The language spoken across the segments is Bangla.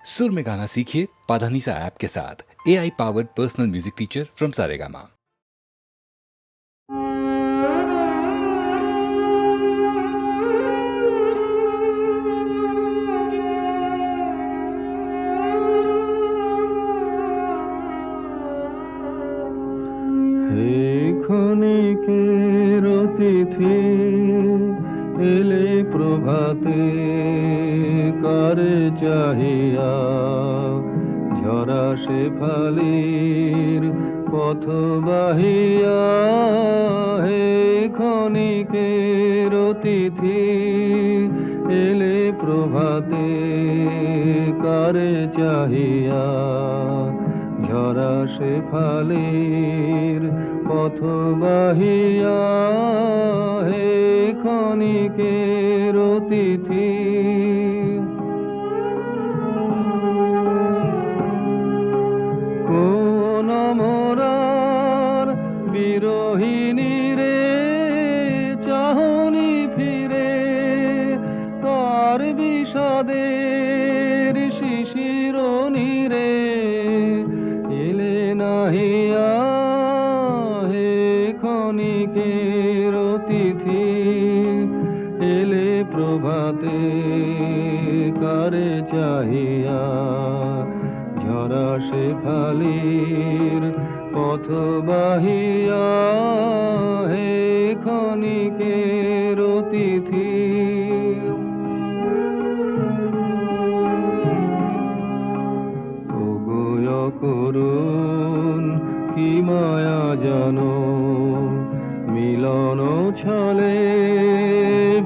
सुर में गाना सीखिए पाधानीसा ऐप के साथ। AI powered personal music teacher from Saregama. ক্ষণিকের অতিথি এলে প্রভাতে কারে চাহিয়া ঝরা শেফালির পথ বাহিয়া হে ক্ষণিকের অতিথি এলে প্রভাতে কারে চাহিয়া ঝরা শেফালির পথ বাহিয়া হে ক্ষণিকের অতিথি কোন মোরার বিরহিনী রে চাহনি ফিরে তার বিষাদের শিশির নীরে এলে নাহিয়া ক্ষণিকের অতিথি এলে প্রভাতে কারে চাহিয়া ঝরা শেফালির পথ বাহিয়া হে ক্ষণিকের অতিথি ওগো করুন কি মায়া জানো মিলন ছলে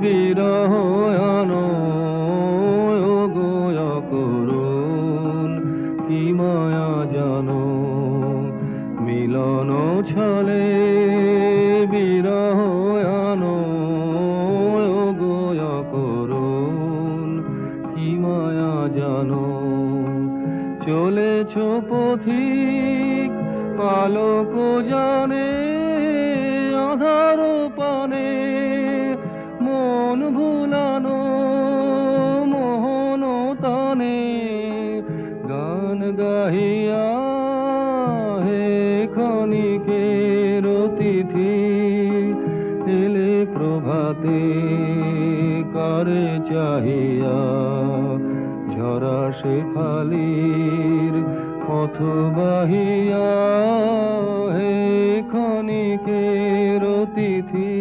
বিরহ আনো গো করুন কি মায়া জানো মিলন ছলে বিরহ আনো গো করুন কি মায়া জানো চলেছ পথিক পালক জানে আধার পানে মন ভুলানো মোহন তানে গান গাহিয়া হে ক্ষণিকের অতিথি এলে প্রভাতে কারে চাহিয়া ঝরা শেফালির পথ বাহিয়া হে ক্ষণিকের অতিথি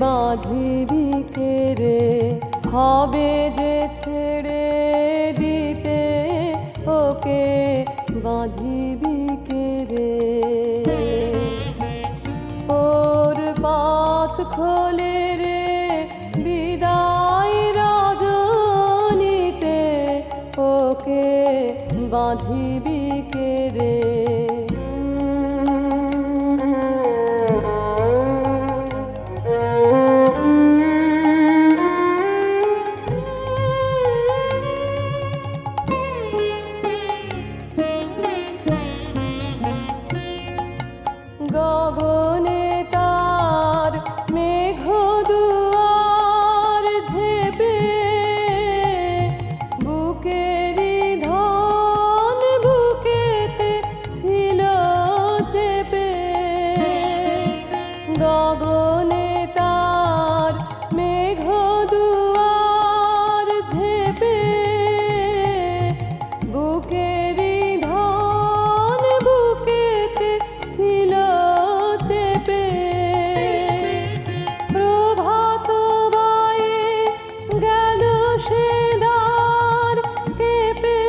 বাঁধিবি কে রে হবে যে ছেড়ে দিতে ওকে বাঁধিবি কে রে ওর পথ খোলে রে বিদায় রজনীতে ওকে বাঁধিবি কে রে গগনে তার মেঘ দুয়ার ঝেপে বুকেরি ধন বুকেতে ছিল চেপে গগনে তার মেঘ দুয়ার ঝেপে বুকেরি ধন বুকেতে ছিল চেপে প্রভাত বায়ে গেল সে দ্বার কেঁপে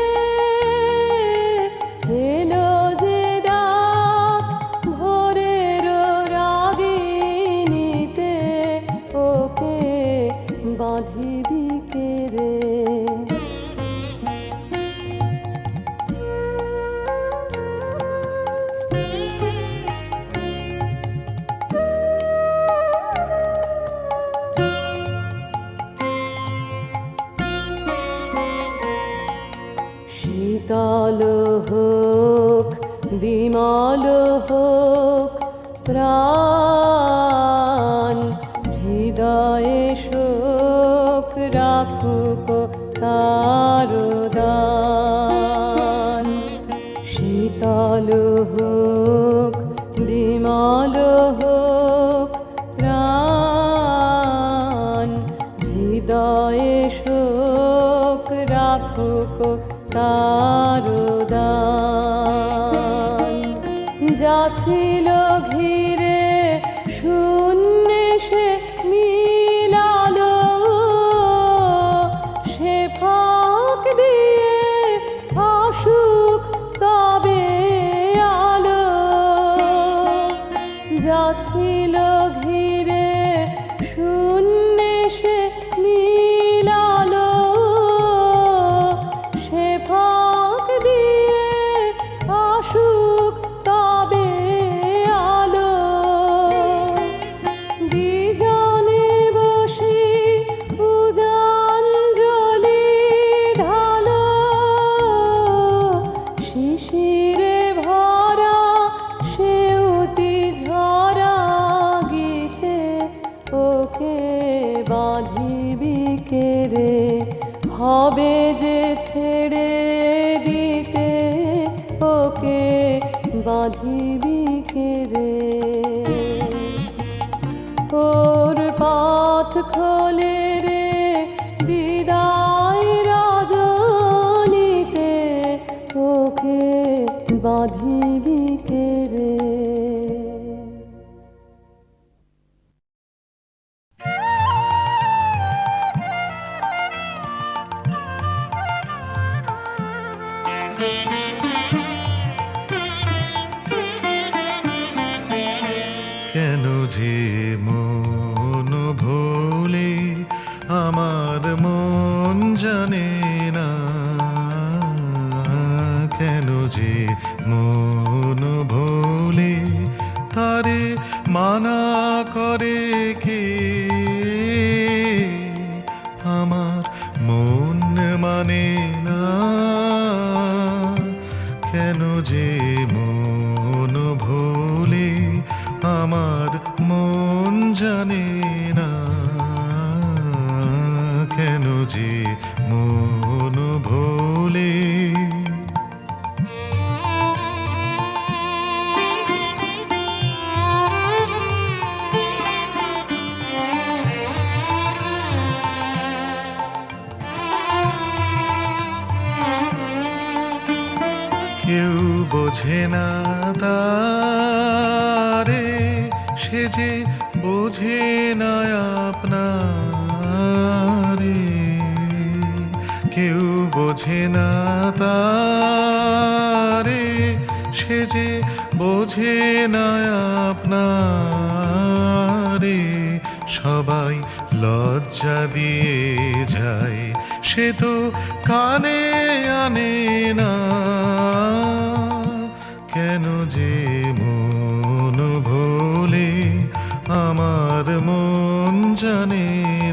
এলো যে ডাক ভোরের রাগিনী লাঘুক তারো দান। যা ছিল ঘিরে শূন্যে সে মিলালো, সে ফাঁক দিয়ে আসুক তবে আলো। যা ছিল ঘিরে শূন্যে সে মিলালো, সে ফাঁক দিয়ে আসুক তবে আলো। বিজনে বসি পূজাঞ্জলি ঢালো, শিশিরে ভরা সেউতি ঝরা গীতে ওকে বাঁধিবি কে রে, হবে যে ছেড়ে দিতে ওকে বাঁধিবি কে রে। ওর পথ খোলে রে বিদায় রজনীতে, ওকে বাঁধিবি কে রে। কেন যে মন ভোলে আমার মন জানে না, কেন যে মন ভোলে তারে মানা করে কে, আমার মন মানে না। কেন যে মন ভোলে আমার মন জানে না, কেন যে মন ভোলে। কেউ বোঝে না তারে, সে যে বোঝে না আপনারে। কেউ বোঝে না তারে, সে যে বোঝে না আপনারে। সবাই লজ্জা দিয়ে যায়, সে তো কানে আনে না। কেন যে মন ভোলে আমার মন জানে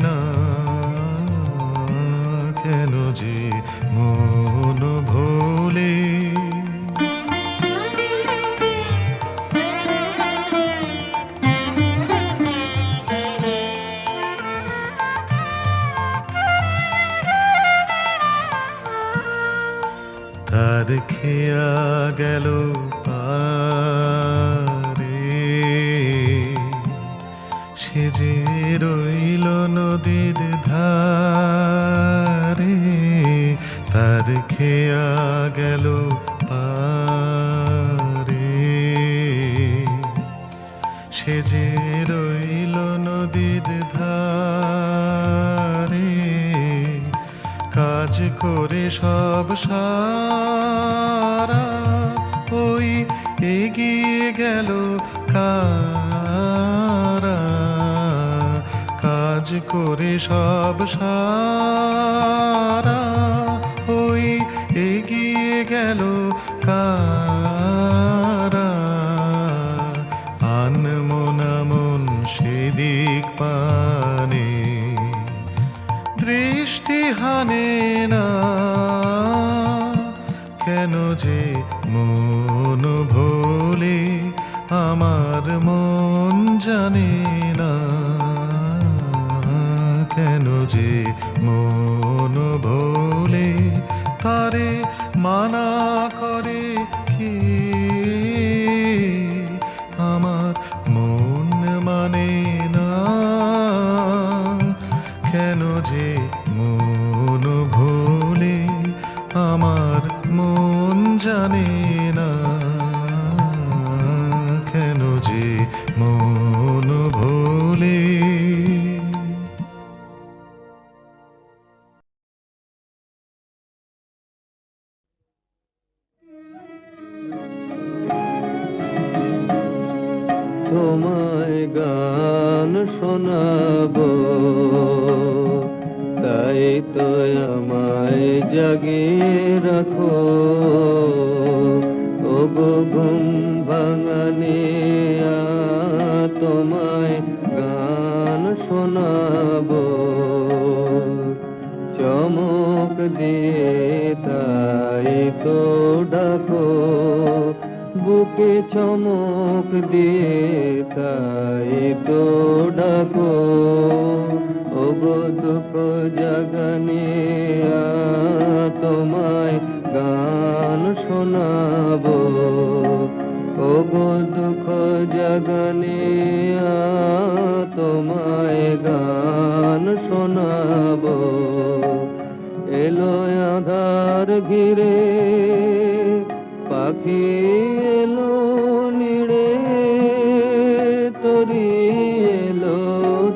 না, কেন যে মন ভোলে। তার খেয়া গেল পারে, সে যে রইল নদীর ধারে। তার খেয়া গেল পারে, সে যে রইল নদীর ধারে। কাজ করে সব সারা ওই এগিয়ে গেল কারা। কাজ করে সব সারা ওই এগিয়ে গেল কারা। আনমন মন সেদিক পানে দৃষ্টি হানে না, কেন যে মন ভোলে আমার মন জানে না, কেন যে মন ভোলে তারে মানা করে কে, আমার মন মানে না, কেন যে মন ভোলে গান শোনাবো। তাই তো আমায় জাগিয়ে রাখো, ওগো ঘুম ভাঙানিয়া, তোমায় গান শোনাবো। চমক দিয়ে তাই তো ডাকো, বুকে চমক দিয়ে তাই তো ডাকো, ওগো দুঃখ জাগানিয়া, তোমায় গান শোনাবো। ওগো দুঃখ জাগানিয়া, তোমায় গান শোনাবো। এলো আধার ঘিরে, পাখি এলো নিড়ে, তরি এলো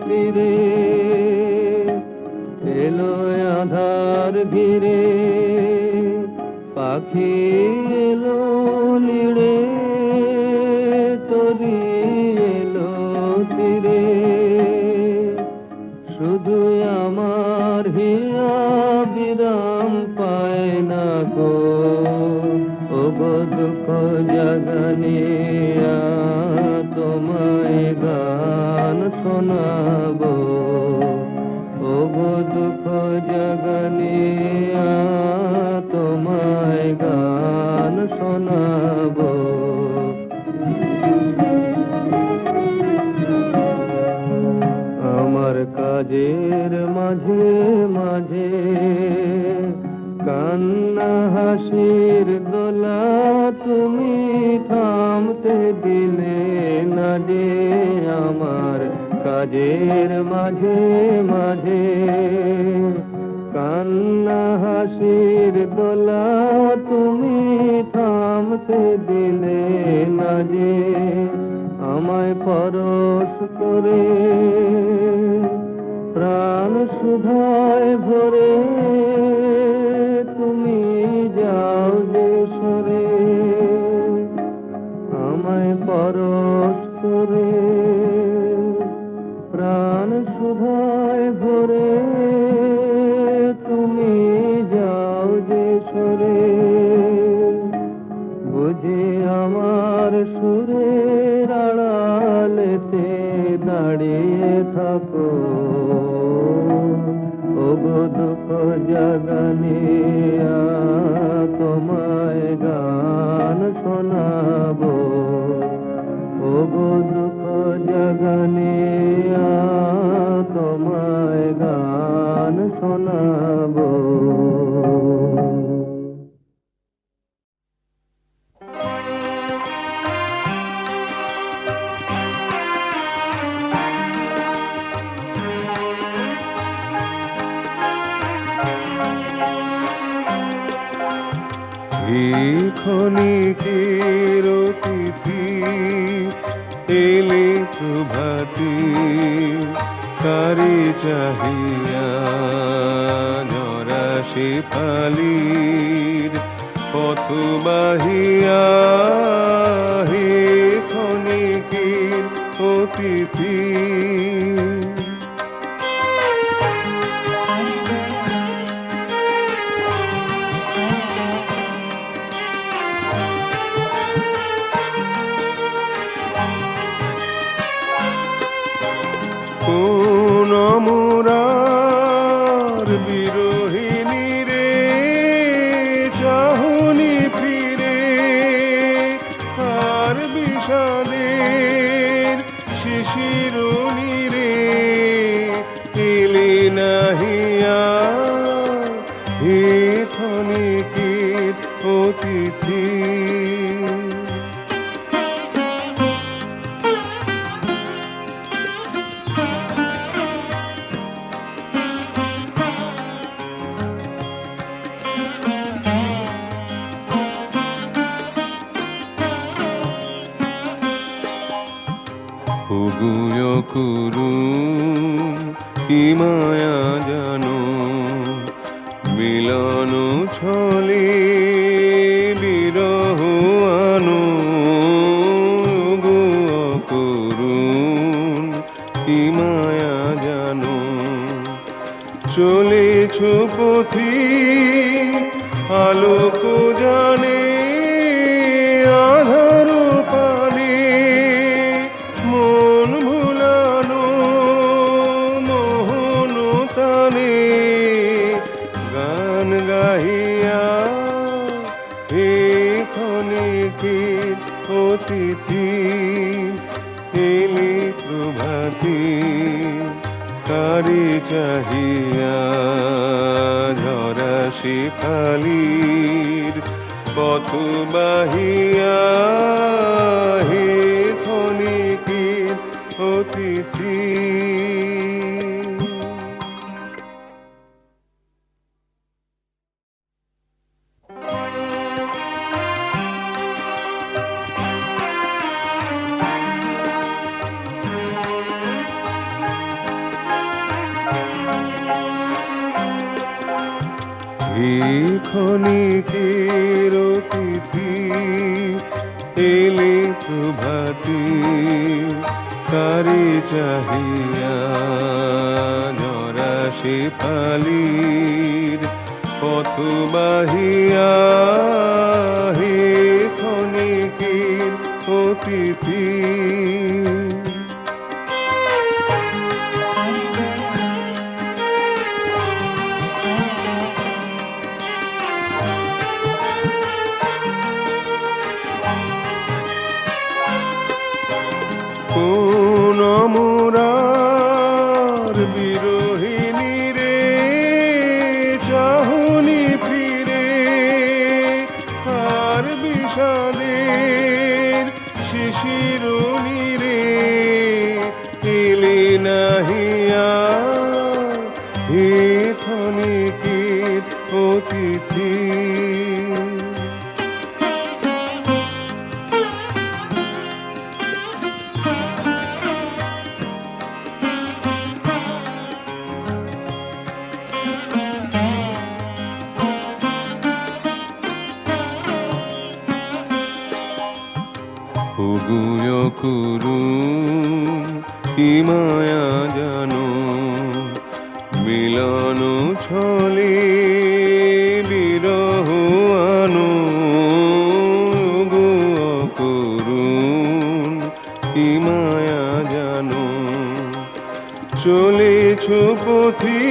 তীরে। এলো আধার ঘিরে, পাখি এলো নিড়ে, তরি এলো তীরে। শুধু আমার হিয়া বিরাম পায় না গো, ওগো দুঃখ জাগানিয়া, তোমায় গান শোনাবো। ওগো দুঃখ জাগানিয়া, তোমায় গান শোনাবো। আমার কাজের মাঝে মাঝে কান্না হাসির দোলা, তুমি থামতে দিলে না যে। আমার কাজের মাঝে মাঝে কান্না হাসির দোলা, তুমি থামতে দিলে না যে। আমায় পরশ করে প্রাণ সুধায় ভরে, তুমি যাও যে সরে। আমায় পরশ করে প্রাণ সুধায় ভরে, তুমি যাও যে সরে। বুঝি আমার সুরের আড়ালেতে দাঁড়িয়ে থাকো, ওগো দুঃখ জাগানিয়া, তোমায় গান শোনাবো। ওগো দুঃখ জাগানিয়া, তোমায় গান শোনাবো। ক্ষণিকের অতিথি এলে প্রভাতি, কারে চাহিয়া জরা সে পালির পথ বাহিয়া। হে ক্ষণিকের অতিথি, কোন মোরার বিরোহিনী রে, চাহনি ফিরে আর বিষাদের শিশিরনি রে, এলে নাহিয়া হে ক্ষণিকের অতিথি। ওগুয় করুন কি মায়া জানো, মিলন ছলে বিরহ আনো। ওগুয় করুন কি মায়া জানো চলেছ পথি আলোক জানে আধার পানে মন ভুলানো মোহন তানে গান গাহিয়া হে ক্ষণিকের অতিথি এলি প্রভাতী কারি চাহিয়া ঝরা শিফালির পথ বাহিয়া হে ক্ষণিকের অতিথি ক্ষণিকের অতিথি এলে প্রভাতী কারে চাহিয়া ঝরা শেফালির পথ বাহিয়া হে ক্ষণিকের অতিথি কোন মোরার বিরোহিনী রে চাহনি ফিরে আর বিষাদের শিশিরনি রে এলে নাহিয়া হে ক্ষণিকের অতিথি হুগুয় করুণ কি মায়া জানো মিলন ছলে বিরহ আনো হুগুয় করুণ কি মায়া জানো চলেছ পথি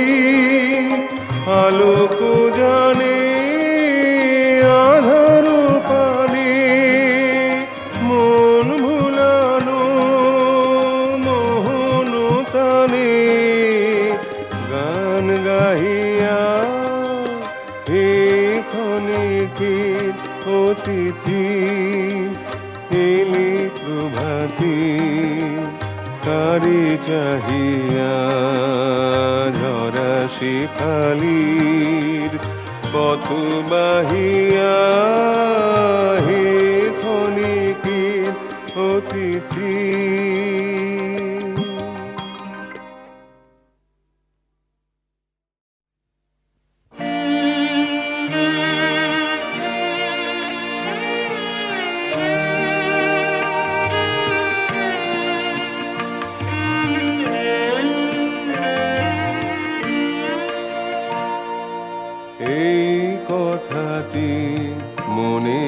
আলোক জানে আধার পানে মন ভুলানো মোহন তানে গান গাহিয়া হে ক্ষণিকের অতিথি এলি প্রভাতী কারে চাহিয়া ঝরা শিফালির পথ বাহিয়া হে ক্ষণিকের অতিথি এই কথাটি মনে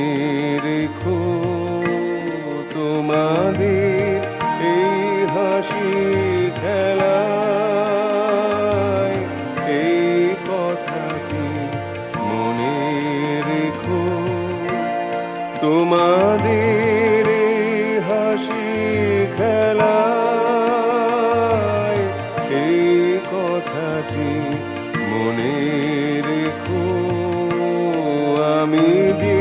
রেখো তোমাদের এই হাসি খেলায় এই কথাটি মনে রেখো তোমাদের এই হাসি খেলায় এই কথাটি মনে রেখো আমি যে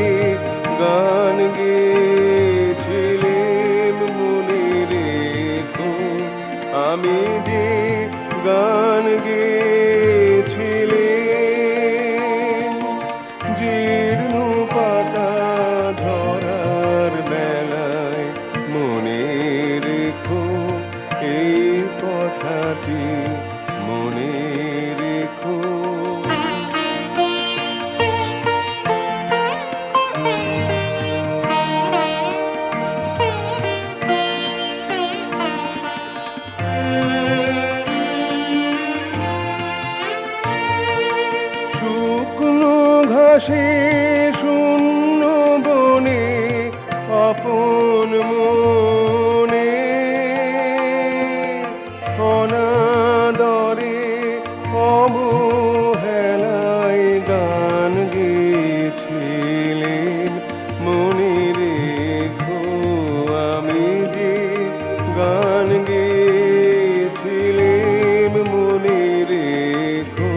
গান গেয়েছিলাম মনে রেখো আমি যে গান গেয়েছিলাম জীর্ণ পাতা ধরার বেলায় মনে রেখো এই কথাটি মনে রেখো আসে শূন্য বনে আপন মনে, অনাদরে অবহেলায় গান গেয়েছিলেন মনে রেখো। আমি যে গান গেয়েছিলেন মনে রেখো,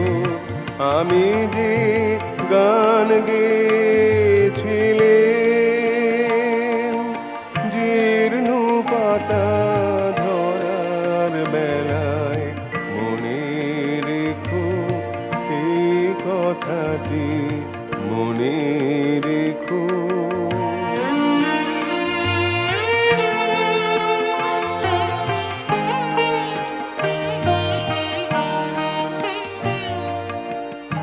আমি যে গান গেয়েছিলেন। জীর্ণ পাতা ধরার বেলায় মনে রেখো এই কথাটি, মনে রেখো।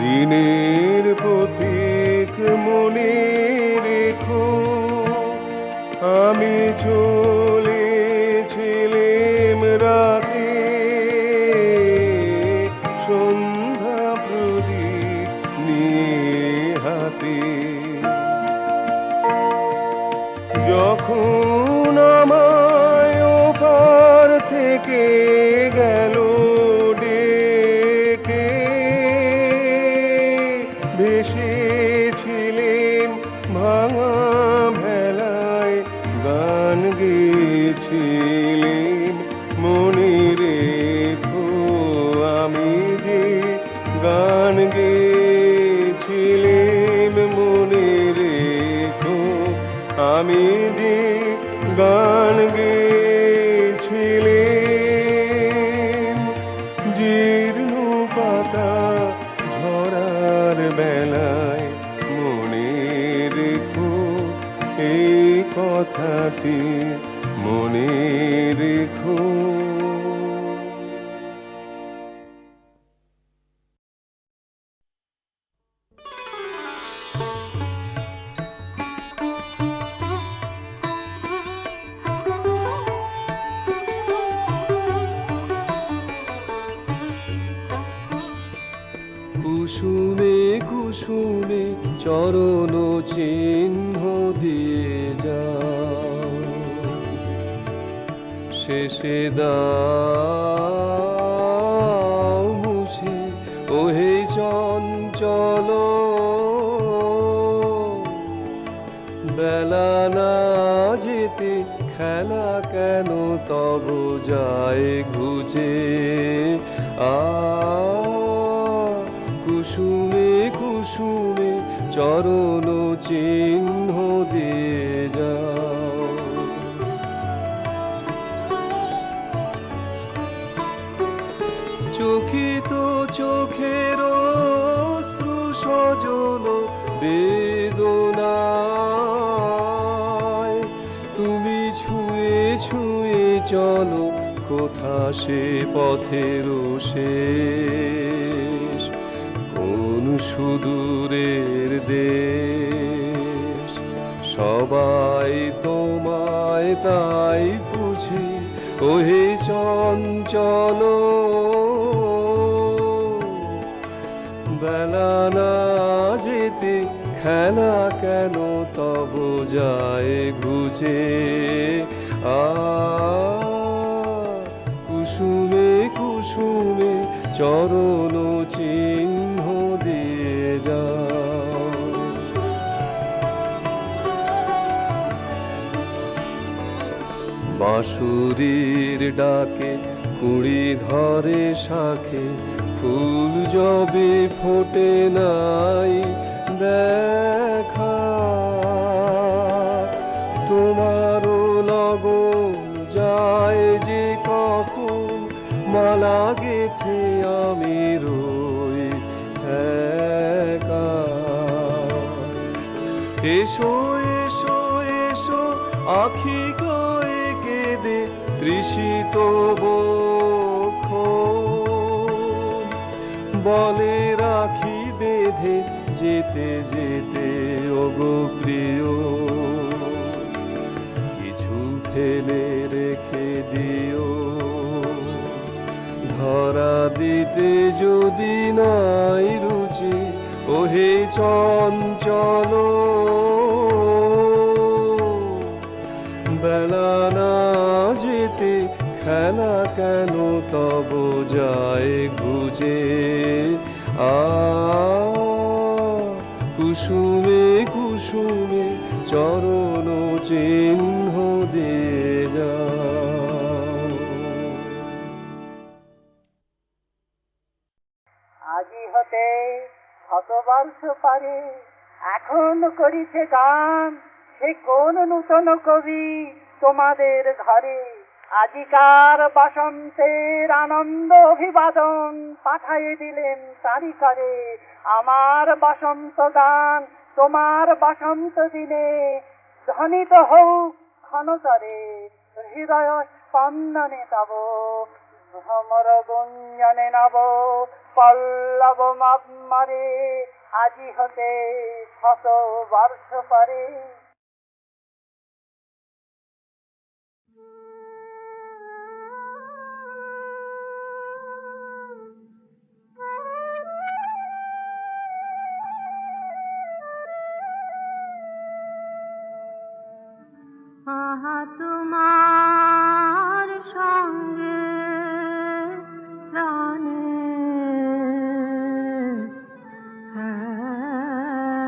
দিনের পথিক মনে রেখো, আমি চলেছিলাম রাতে সন্ধ্যা প্রদীপ নিয়ে হাতে। যখন আমায় ওপার থেকে গেল ডেকে, ভেসেছিলেন ভাঙা ভেলায় গান গেয়েছিলেন মনে রেখো। আমি যে গান গেয়েছিলেন মনে রেখো, আমি যে গান গেয়েছিলেন। জীর্ণ পাতা ঝরার বেলায় মনে রেখো এই কথাটি, মনে রেখো। কুসুমে কুসুমে চরণ চিহ্ন দিয়ে যাও, শেষে দাও মুছে ওহে চঞ্চল। বেলা না যেতে খেলা কেন তব যায় ঘুচে। কুসুমে কুসুমে চরণ চিহ্ন দিয়ে যাও। চকিত চোখের অশ্রু সজল বেদনায়, তুমি ছুঁয়ে ছুঁয়ে চলো কোথা সে পথের শেষ। কোন সুদূরের দেশ, সবাই তোমায় তাই বুঝে ওহে চঞ্চল। বেলা না যেতে খেলা কেন তব যায় ঘুচে। কুসুমে কুসুমে চরণ চিহ্ন দিয়ে যাও। বাঁশুরির ডাকে কুড়ি ধরে শাখে, ফুল যবে ফোটে নাই দেখা। তোমারও লগন যায় যে কখন, মালা গেথে আমি রই একা। এসো এসো এসো আখি গয়ে কেঁদে তৃষিত বক্ষ, বলে রাখি বেঁধে যেতে যেতে ওগো প্রিয়। কিছু ফেলে রেখে দিও, ধরা দিতে যদি নাই রুচি ওহে চঞ্চল বেলা না যেতে খেলা কেন তব যায় ঘুচে কুসুমে কুসুমে চরণ চিহ্ন দিয়ে যা। আজি হতে শতবর্ষ পারে এখন করিছে গান, সে কোন নূতন কবি তোমাদের ঘরে। আজিকার বসন্তের আনন্দ অভিবাদন পাঠাইয়ে দিলেন তারি করে। আমার বসন্ত গান তোমার বসন্ত দিনে ধ্বনিত হোক ক্ষণতরে, হৃদয় স্পন্দনে তব ভ্রমর গুঞ্জনে নব পল্লব মারে। আজি হতে শত বর্ষ পরে। আহা তোমার সঙ্গে প্রাণে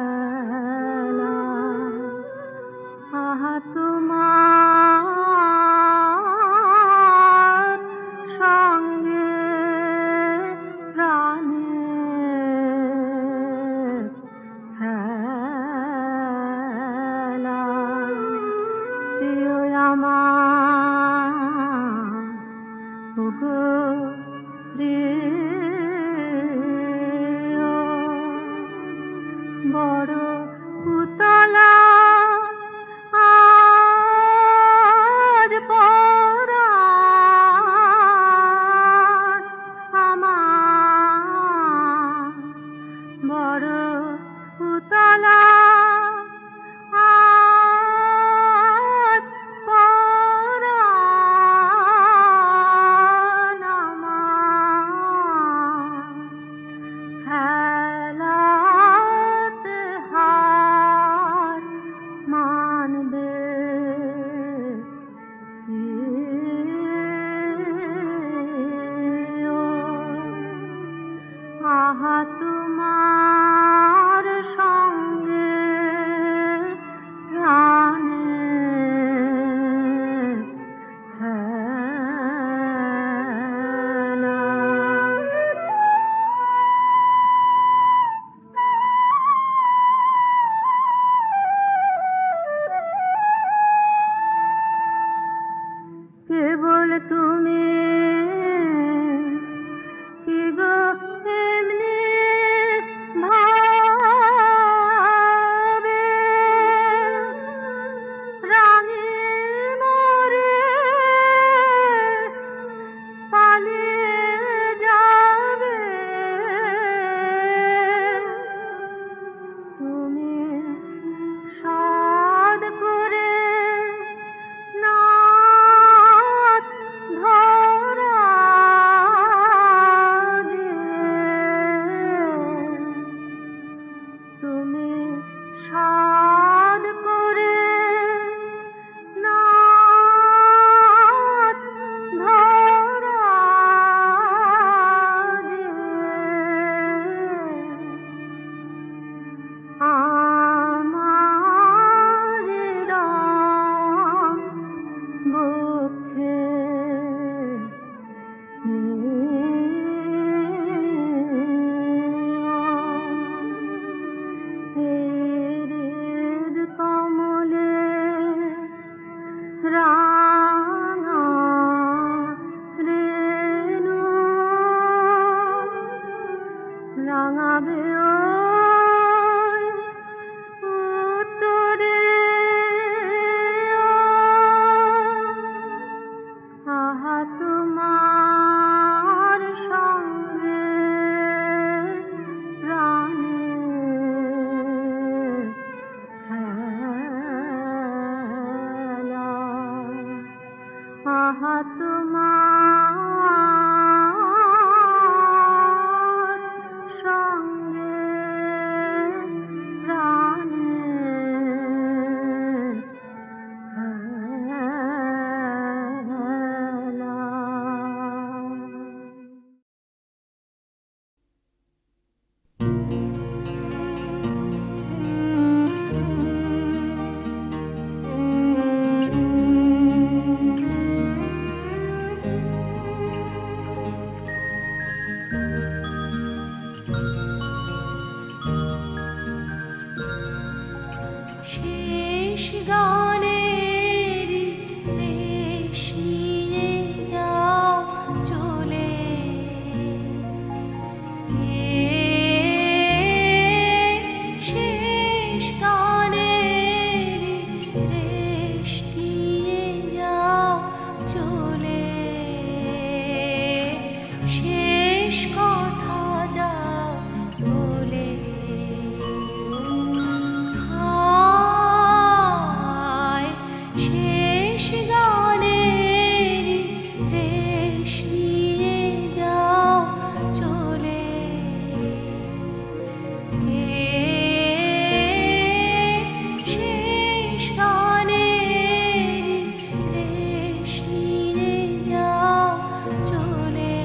খেলা, আহা তোমার সঙ্গে প্রাণে খেলা, প্রিয় আমার ওগো প্রিয়, বড় উতলা আজ পরাণ আমার, বড় উতলা আজ পরাণ আমার, খেলাতে হার মানবে ও, আহা তোমার সঙ্গে প্রাণে খেলা। কেবল তুমি কি গো এমনি শেষ কথা যা বলে হায় শেষ গানের রেশ নিয়ে যাও চলে শেষ গানের রেশ নিয়ে যাও চলে